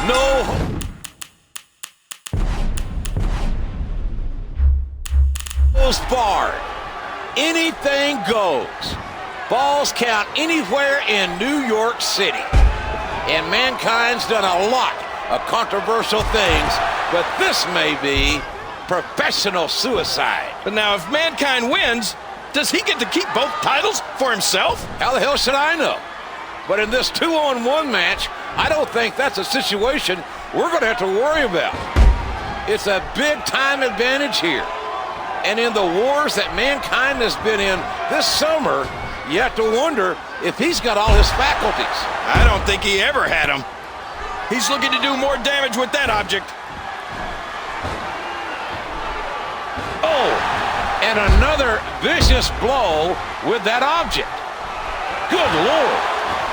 No. Barred. Anything goes. Balls count anywhere in New York City. And Mankind's done a lot of controversial things, but this may be professional suicide. But now if Mankind wins, does he get to keep both titles for himself? How the hell should I know? But in this 2-on-1 match, I don't think that's a situation we're going to have to worry about. It's a big-time advantage here. And in the wars that Mankind has been in this summer, you have to wonder if he's got all his faculties. I don't think he ever had them. He's looking to do more damage with that object. Oh, and another vicious blow with that object. Good Lord.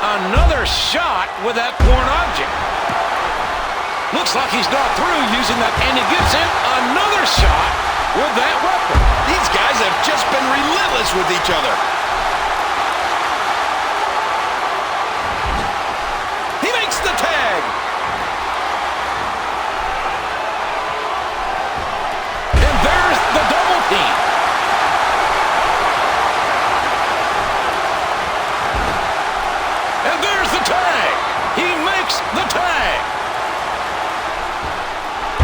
Another shot with that foreign object. Looks like he's not through using that, and he gets in another shot with that weapon. These guys have just been relentless with each other. He makes the tag. And there's the double team. And there's the tag. He makes the tag.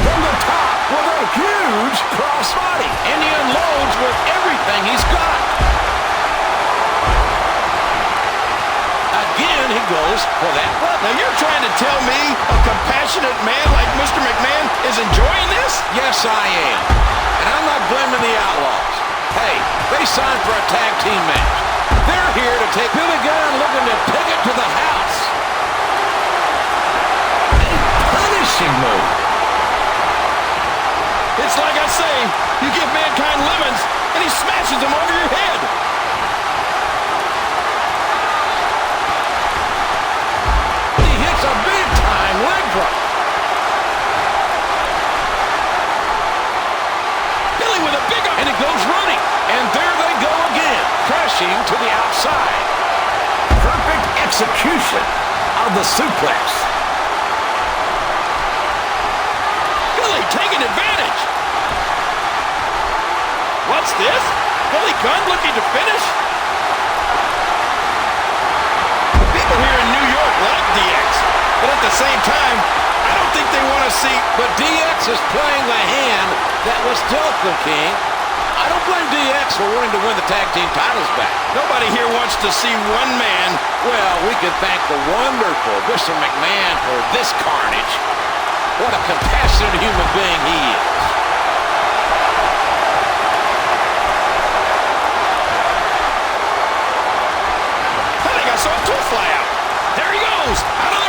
From the top with a huge crossbody. And he unloads with everything he's got. Again, he goes for that weapon. Now you're trying to tell me a compassionate man like Mr. McMahon is enjoying this? Yes, I am. And I'm not blaming the Outlaws. Hey, they signed for a tag team match. They're here to take Billy Gunn looking to take it to the house. A punishing move. It's like I say, you give Mankind lemons, and he smashes them over your head. He hits a big-time leg drop. Billy with a big up. And he goes running. And there they go again, crashing to the outside. Perfect execution of the suplex. Billy taking advantage. What's this? Billy Gunn looking to finish? People here in New York like DX, but at the same time, I don't think they want to see. But DX is playing the hand that was dealt the King. I don't blame DX for wanting to win the tag team titles back. Nobody here wants to see one man. Well, we can thank the wonderful Mr. McMahon for this carnage. What a compassionate human being he is. I think I saw a toe fly out. There he goes, out of